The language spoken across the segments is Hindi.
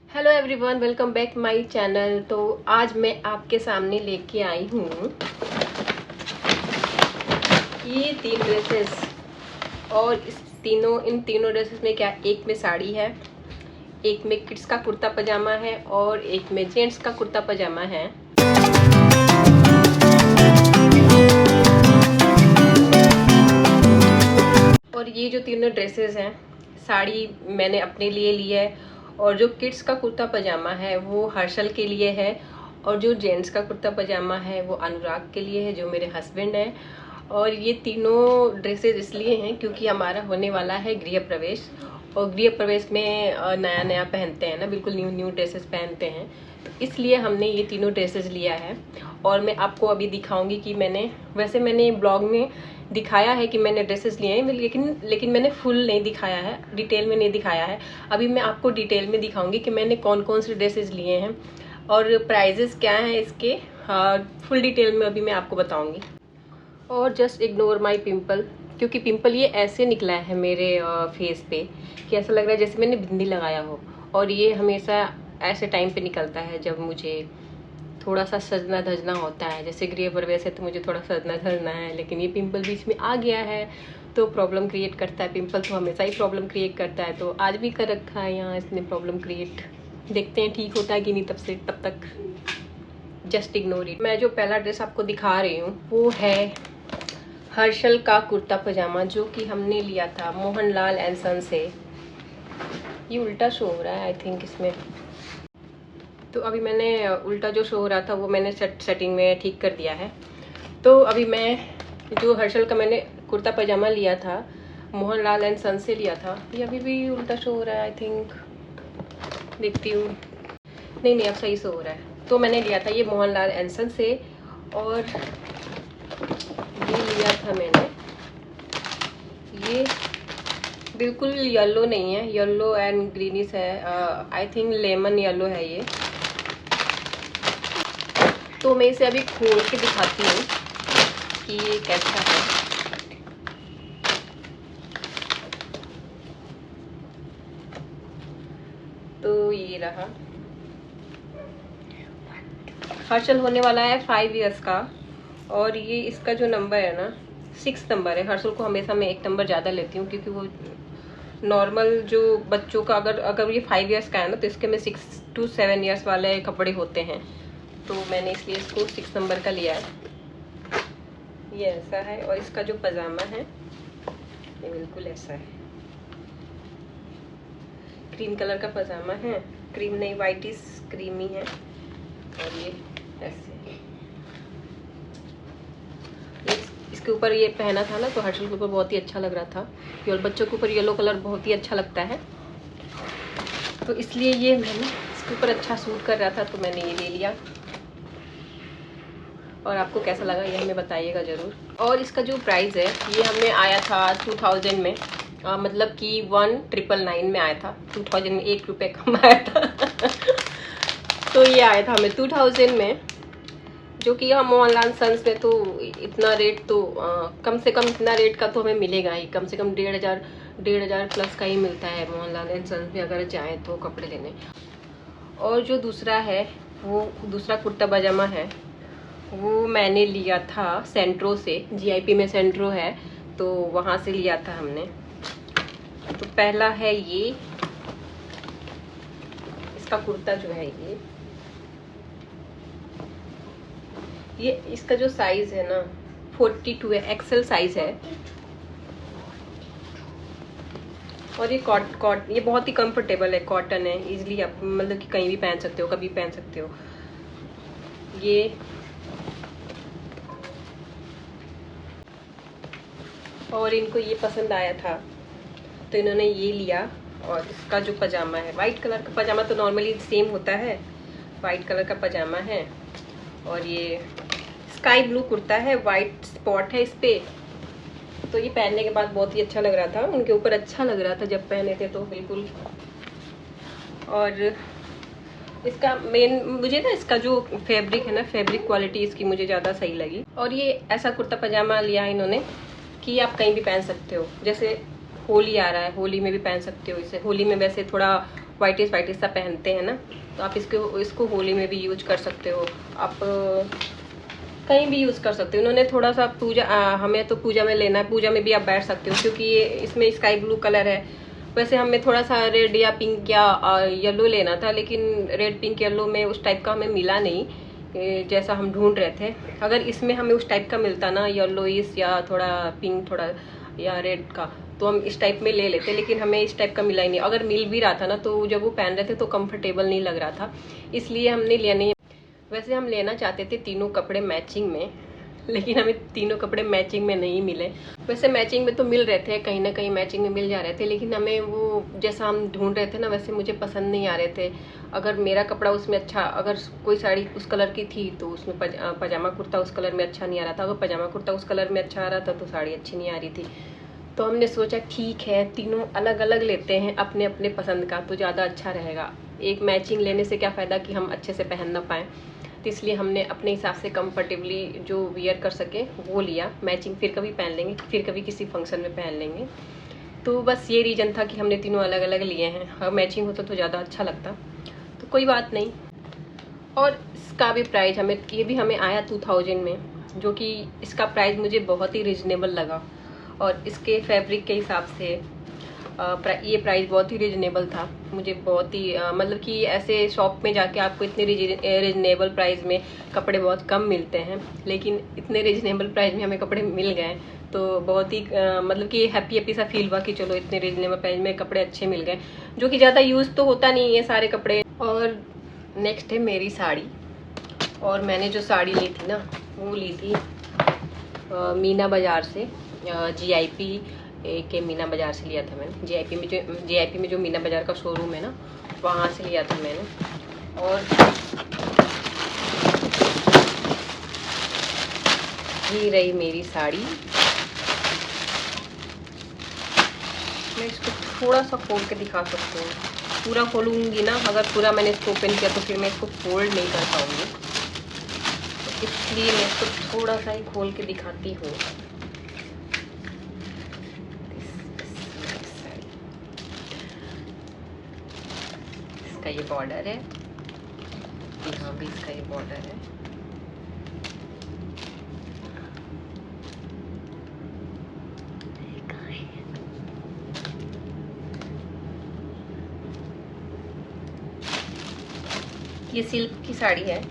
Hello everyone, welcome back my channel. तो आज मैं आपके सामने लेके आई हूँ ये 3 ड्रेसेस। और इन तीनों ड्रेसेस में क्या, एक में साड़ी है, एक में किड्स का कुर्ता पजामा है और एक में जेंट्स का कुर्ता पजामा है। और ये जो तीनों ड्रेसेस हैं, साड़ी मैंने अपने लिए ली है और जो किड्स का कुर्ता पजामा है वो हर्षल के लिए है और जो जेंट्स का कुर्ता पजामा है वो अनुराग के लिए है, जो मेरे हस्बैंड हैं। और ये तीनों ड्रेसेस इसलिए हैं क्योंकि हमारा होने वाला है गृह प्रवेश, और गृह प्रवेश में नया नया पहनते हैं ना, बिल्कुल न्यू न्यू ड्रेसेस पहनते हैं, तो इसलिए हमने ये तीनों ड्रेसेस लिया है। और मैं आपको अभी दिखाऊंगी कि मैंने ब्लॉग में दिखाया है कि मैंने ड्रेसेस लिए हैं, लेकिन मैंने फुल नहीं दिखाया है, डिटेल में नहीं दिखाया है। अभी मैं आपको डिटेल में दिखाऊंगी कि मैंने कौन कौन से ड्रेसेस लिए हैं और प्राइजेस क्या हैं इसके। फुल डिटेल में अभी मैं आपको बताऊंगी। और जस्ट इग्नोर माई पिंपल, क्योंकि पिंपल ये ऐसे निकला है मेरे फेस पे कि ऐसा लग रहा है जैसे मैंने बिंदी लगाया हो। और ये हमेशा ऐसे टाइम पे निकलता है जब मुझे थोड़ा सा सजना धजना होता है। जैसे गृह प्रवेश है तो मुझे थोड़ा सजना धजना है, लेकिन ये पिंपल बीच में आ गया है तो प्रॉब्लम क्रिएट करता है। पिंपल तो हमेशा ही प्रॉब्लम क्रिएट करता है, तो आज भी कर रखा है यहाँ इसने प्रॉब्लम क्रिएट। देखते हैं ठीक होता है कि नहीं तब तक जस्ट इग्नोर इट। मैं जो पहला ड्रेस आपको दिखा रही हूँ वो है हर्षल का कुर्ता पजामा, जो कि हमने लिया था मोहनलाल एंड सन से। ये उल्टा शो हो रहा है आई थिंक इसमें, तो अभी मैंने उल्टा जो शो हो रहा था वो मैंने सेटिंग में ठीक कर दिया है। तो अभी मैं जो हर्षल का मैंने कुर्ता पजामा लिया था मोहनलाल एंड सन से लिया था, ये अभी भी उल्टा शो हो रहा है आई थिंक, देखती हूँ। नहीं, अब सही शो हो रहा है। तो मैंने लिया था ये मोहनलाल एंड सन से, और ये लिया था मैंने, ये बिल्कुल येलो नहीं है, येलो एंड ग्रीनिश है, आई थिंक लेमन येलो है ये। तो मैं इसे अभी खोल के दिखाती हूँ कि ये कैसा है। तो ये रहा, हर्षल होने वाला है 5 इयर्स का, और ये इसका जो नंबर है ना 6 नंबर है। हर्षल को हमेशा मैं 1 नंबर ज़्यादा लेती हूँ क्योंकि वो नॉर्मल जो बच्चों का अगर ये 5 इयर्स का है ना तो इसके में 6 to 7 इयर्स वाले कपड़े होते हैं, तो मैंने इसलिए इसको 6 नंबर का लिया है। ये ऐसा है, और इसका जो पजामा है ये बिल्कुल ऐसा है, क्रीम कलर का पजामा है, क्रीम नहीं वाइट इस क्रीमी है, और ये ऐसे इसके ऊपर ये पहना था ना तो हर्षल के ऊपर बहुत ही अच्छा लग रहा था, और बच्चों के ऊपर येलो कलर बहुत ही अच्छा लगता है, तो इसलिए ये मैंने इसके ऊपर अच्छा सूट कर रहा था तो मैंने ये ले लिया। और आपको कैसा लगा ये हमें बताइएगा ज़रूर। और इसका जो प्राइस है ये हमें आया था 2000 में, मतलब कि 1999 में आया था, 2000 में 1 रुपये कम आया था तो ये आया था हमें 2000 में, जो कि हम ऑनलाइन सन्स में तो इतना रेट तो कम से कम इतना रेट का तो हमें मिलेगा ही, कम से कम 1500 प्लस का ही मिलता है ऑनलाइन सन्स में अगर जाएँ तो कपड़े लेने। और जो दूसरा है वो दूसरा कुर्ता पजामा है वो मैंने लिया था सेंट्रो से, जीआईपी में सेंट्रो है तो वहाँ से लिया था हमने। तो पहला है ये, इसका कुर्ता जो है ये इसका जो साइज है ना 42 है, एक्सेल साइज है, और ये ये बहुत ही कंफर्टेबल है, कॉटन है, इजीली आप मतलब कि कहीं भी पहन सकते हो, कभी पहन सकते हो। ये और इनको ये पसंद आया था तो इन्होंने ये लिया। और इसका जो पजामा है वाइट कलर का पजामा, तो नॉर्मली सेम होता है, वाइट कलर का पजामा है, और ये स्काई ब्लू कुर्ता है, वाइट स्पॉट है इस पे। तो ये पहनने के बाद बहुत ही अच्छा लग रहा था, उनके ऊपर अच्छा लग रहा था जब पहने थे तो बिल्कुल। और इसका मुझे ना इसका जो फैब्रिक है ना, फैब्रिक क्वालिटी इसकी मुझे ज़्यादा सही लगी। और ये ऐसा कुर्ता पजामा लिया है इन्होंने कि आप कहीं भी पहन सकते हो, जैसे होली आ रहा है, होली में भी पहन सकते हो इसे। होली में वैसे थोड़ा वाइटिश सा पहनते हैं ना, तो आप इसको होली में भी यूज कर सकते हो, आप कहीं भी यूज़ कर सकते हो। उन्होंने थोड़ा सा पूजा हमें तो पूजा में लेना है, पूजा में भी आप बैठ सकते हो क्योंकि ये इसमें स्काई ब्लू कलर है। वैसे हमें थोड़ा सा रेड या पिंक या येलो लेना था, लेकिन रेड पिंक येलो में उस टाइप का हमें मिला नहीं जैसा हम ढूंढ रहे थे। अगर इसमें हमें उस टाइप का मिलता ना, येलोइश या थोड़ा पिंक थोड़ा या रेड का, तो हम इस टाइप में ले लेते, लेकिन हमें इस टाइप का मिला ही नहीं। अगर मिल भी रहा था ना, तो जब वो पहन रहे थे तो कंफर्टेबल नहीं लग रहा था, इसलिए हमने लिया नहीं। वैसे हम लेना चाहते थे तीनों कपड़े मैचिंग में, लेकिन हमें तीनों कपड़े मैचिंग में नहीं मिले। वैसे मैचिंग में तो मिल रहे थे, कहीं ना कहीं मैचिंग में मिल जा रहे थे, लेकिन हमें वो जैसा हम ढूंढ रहे थे ना वैसे मुझे पसंद नहीं आ रहे थे। अगर मेरा कपड़ा उसमें अच्छा, अगर कोई साड़ी उस कलर की थी तो उसमें पजामा कुर्ता उस कलर में अच्छा नहीं आ रहा था, अगर पजामा कुर्ता उस कलर में अच्छा आ रहा था तो साड़ी अच्छी नहीं आ रही थी। तो हमने सोचा ठीक है, तीनों अलग अलग लेते हैं अपने अपने पसंद का, तो ज़्यादा अच्छा रहेगा। एक मैचिंग लेने से क्या फ़ायदा कि हम अच्छे से पहन ना पाएँ, तो इसलिए हमने अपने हिसाब से कंफर्टेबली जो वियर कर सके वो लिया। मैचिंग फिर कभी पहन लेंगे, फिर कभी किसी फंक्शन में पहन लेंगे। तो बस ये रीज़न था कि हमने तीनों अलग अलग लिए हैं। अगर मैचिंग होता तो ज़्यादा अच्छा लगता, तो कोई बात नहीं। और इसका भी प्राइस ये भी हमें आया 2000 में, जो कि इसका प्राइस मुझे बहुत ही रिजनेबल लगा। और इसके फैब्रिक के हिसाब से ये प्राइस बहुत ही रिजनेबल था मुझे, बहुत ही मतलब कि ऐसे शॉप में जाके आपको इतने रिजनेबल प्राइस में कपड़े बहुत कम मिलते हैं, लेकिन इतने रिजनेबल प्राइस में हमें कपड़े मिल गए तो बहुत ही मतलब कि हैप्पी सा फील हुआ कि चलो इतने रिजनेबल प्राइस में कपड़े अच्छे मिल गए, जो कि ज़्यादा यूज़ तो होता नहीं है सारे कपड़े। और नेक्स्ट है मेरी साड़ी। और मैंने जो साड़ी ली थी ना वो ली थी मीना बाज़ार से, GIP के मीना बाज़ार से लिया था मैंने। GIP में जो मीना बाज़ार का शोरूम है ना, वहाँ से लिया था मैंने। और ये रही मेरी साड़ी। मैं इसको थोड़ा सा खोल के दिखा सकती हूँ, पूरा खोलूँगी ना, अगर पूरा मैंने इसको ओपन किया तो फिर मैं इसको फोल्ड नहीं कर पाऊँगी, तो इसलिए मैं इसको थोड़ा सा ही खोल के दिखाती हूँ। इसका ये बॉर्डर है, यहाँ भी इसका ये बॉर्डर है। ये सिल्क की साड़ी है।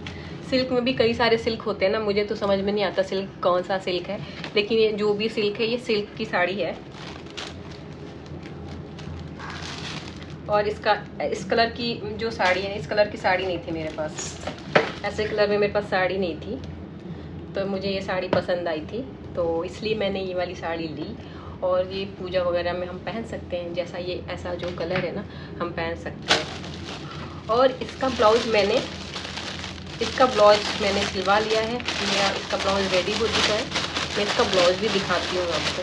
सिल्क में भी कई सारे सिल्क होते हैं ना, मुझे तो समझ में नहीं आता सिल्क कौन सा सिल्क है, लेकिन ये जो भी सिल्क है ये सिल्क की साड़ी है। और इस कलर की जो साड़ी है, इस कलर की साड़ी नहीं थी मेरे पास, ऐसे कलर में मेरे पास साड़ी नहीं थी, तो मुझे ये साड़ी पसंद आई थी, तो इसलिए मैंने ये वाली साड़ी ली। और ये पूजा वगैरह में हम पहन सकते हैं, जैसा ये ऐसा जो कलर है ना हम पहन सकते हैं। और इसका ब्लाउज मैंने सिलवा लिया है, मेरा इसका ब्लाउज रेडी हो चुका है। मैं इसका ब्लाउज भी दिखाती हूँ आपको।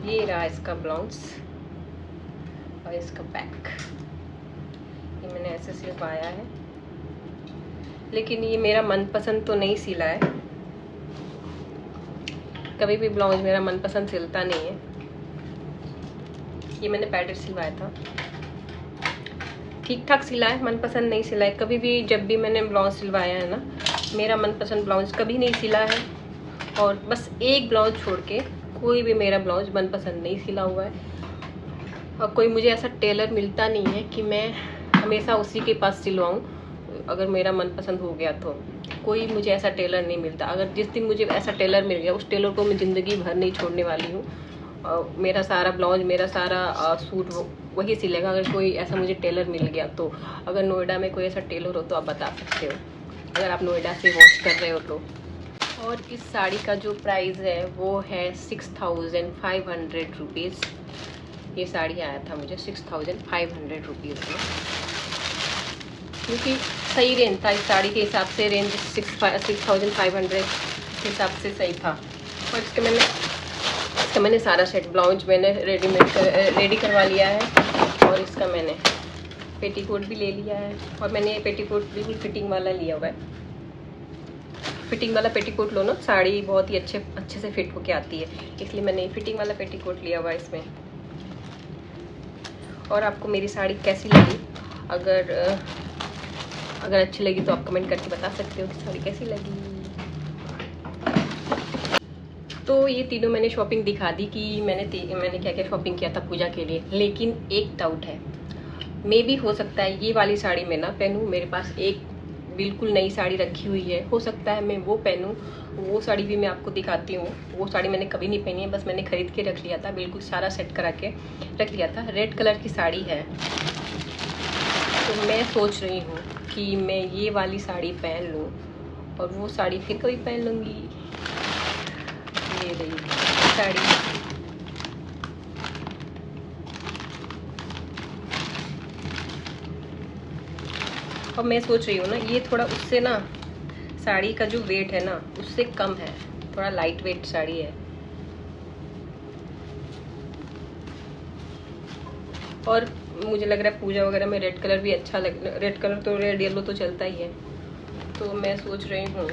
ये रहा इसका ब्लाउज और इसका बैक, ये मैंने ऐसे सिलवाया है, लेकिन ये मेरा मनपसंद तो नहीं सिला है। कभी भी ब्लाउज मेरा मनपसंद सिलता नहीं है। ये मैंने पैडेड सिलवाया था, ठीक ठाक सिला है, मनपसंद नहीं सिला है। कभी भी जब भी मैंने ब्लाउज सिलवाया है ना, मेरा मनपसंद ब्लाउज कभी नहीं सिला है। और बस एक ब्लाउज छोड़ के कोई भी मेरा ब्लाउज मनपसंद नहीं सिला हुआ है। और कोई मुझे ऐसा टेलर मिलता नहीं है कि मैं हमेशा उसी के पास सिलवाऊँ, अगर मेरा मनपसंद हो गया तो। कोई मुझे ऐसा टेलर नहीं मिलता। अगर जिस दिन मुझे ऐसा टेलर मिल गया, उस टेलर को मैं ज़िंदगी भर नहीं छोड़ने वाली हूँ। मेरा सारा ब्लाउज, मेरा सारा सूट वही सिलेगा, अगर कोई ऐसा मुझे टेलर मिल गया तो। अगर नोएडा में कोई ऐसा टेलर हो तो आप बता सकते हो, अगर आप नोएडा से वॉच कर रहे हो तो। और इस साड़ी का जो प्राइस है वो है 6500 रुपीज़। ये साड़ी आया था मुझे 6500 रुपीज़ में, क्योंकि सही रेंज था इस साड़ी के हिसाब से। रेंज 6500 के हिसाब से सही था। और इसका मैंने सारा सेट ब्लाउज मैंने रेडी करवा लिया है। और इसका मैंने पेटीकोट भी ले लिया है, और मैंने ये पेटीकोट बिल्कुल फिटिंग वाला लिया हुआ है। फिटिंग वाला पेटीकोट लो ना, साड़ी बहुत ही अच्छे से फिट होके आती है, इसलिए मैंने फिटिंग वाला पेटीकोट लिया हुआ इसमें। और आपको मेरी साड़ी कैसी लगी? अगर अच्छी लगी तो आप कमेंट करके बता सकते हो कि साड़ी कैसी लगी। तो ये तीनों मैंने शॉपिंग दिखा दी कि मैंने क्या क्या शॉपिंग किया था पूजा के लिए। लेकिन एक डाउट है, मे भी हो सकता है ये वाली साड़ी मैं ना पहनूं। मेरे पास एक बिल्कुल नई साड़ी रखी हुई है, हो सकता है मैं वो पहनूं। वो साड़ी भी मैं आपको दिखाती हूँ। वो साड़ी मैंने कभी नहीं पहनी है, बस मैंने खरीद के रख लिया था, बिल्कुल सारा सेट करा के रख लिया था। रेड कलर की साड़ी है, तो मैं सोच रही हूँ कि मैं ये वाली साड़ी पहन लूँ और वो साड़ी फिर कभी पहन लूँगी। ये रही साड़ी। और मैं सोच रही हूँ ना, ये थोड़ा उससे ना, साड़ी का जो वेट है ना उससे कम है, थोड़ा लाइट वेट साड़ी है। और मुझे लग रहा है पूजा वगैरह में रेड कलर भी अच्छा रेड कलर तो रेड येलो तो चलता ही है। तो मैं सोच रही हूँ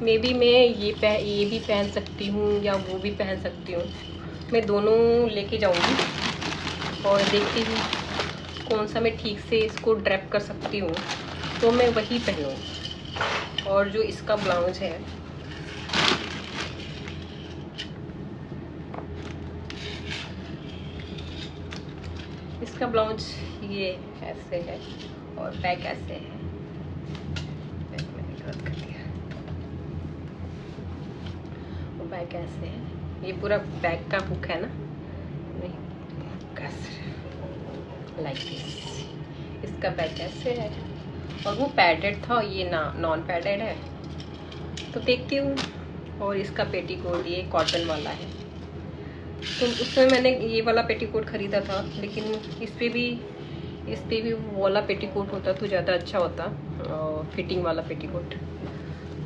मे बी मैं ये भी पहन सकती हूँ या वो भी पहन सकती हूँ। मैं दोनों लेके जाऊँगी और देखती हूँ कौन सा मैं ठीक से इसको ड्रैप कर सकती हूँ, तो मैं वही पहनूँ। और जो इसका ब्लाउज है, इसका ब्लाउज ये ऐसे है और बैक ऐसे है। मैंने गलत कर दिया, बैक ऐसे है। ये पूरा बैक का हुक है ना, नहीं लाइक दिस। इसका बैक ऐसे है और वो पैडेड था, ये नॉन पैडेड है। तो देखती हूँ। और इसका पेटीकोट ये कॉटन वाला है। तो उसमें मैंने ये वाला पेटीकोट खरीदा था, लेकिन इस पे भी वो वाला पेटीकोट होता तो ज़्यादा अच्छा होता, फिटिंग वाला पेटीकोट।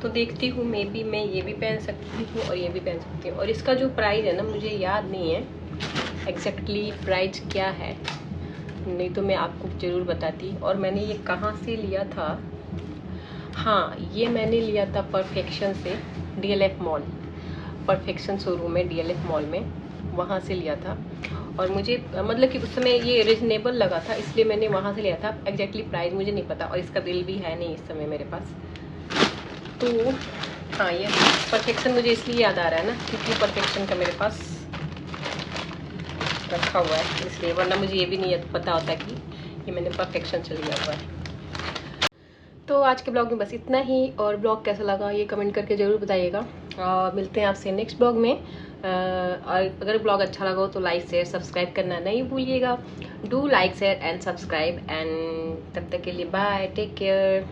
तो देखती हूँ, मे बी मैं ये भी पहन सकती हूँ और ये भी पहन सकती हूँ। और इसका जो प्राइस है ना, मुझे याद नहीं है एग्जैक्टली प्राइस क्या है, नहीं तो मैं आपको ज़रूर बताती। और मैंने ये कहाँ से लिया था? हाँ, ये मैंने लिया था परफेक्शन से, DLF मॉल, परफेक्शन शोरूम है DLF मॉल में, वहाँ से लिया था। और मुझे मतलब कि उस समय ये रिजनेबल लगा था, इसलिए मैंने वहाँ से लिया था। एग्जैक्टली प्राइस मुझे नहीं पता, और इसका बिल भी है नहीं इस समय मेरे पास। तो हाँ, ये परफेक्शन मुझे इसलिए याद आ रहा है ना, क्योंकि परफेक्शन का मेरे पास रखा हुआ है, इसलिए। वरना मुझे ये भी नहीं पता होता कि ये मैंने परफेक्शन से लिया हुआ है। तो आज के ब्लॉग में बस इतना ही। और ब्लॉग कैसा लगा ये कमेंट करके ज़रूर बताइएगा। और मिलते हैं आपसे नेक्स्ट ब्लॉग में। और अगर ब्लॉग अच्छा लगा हो तो लाइक शेयर सब्सक्राइब करना नहीं भूलिएगा। Do like share and subscribe. And तब तक के लिए बाय, टेक केयर।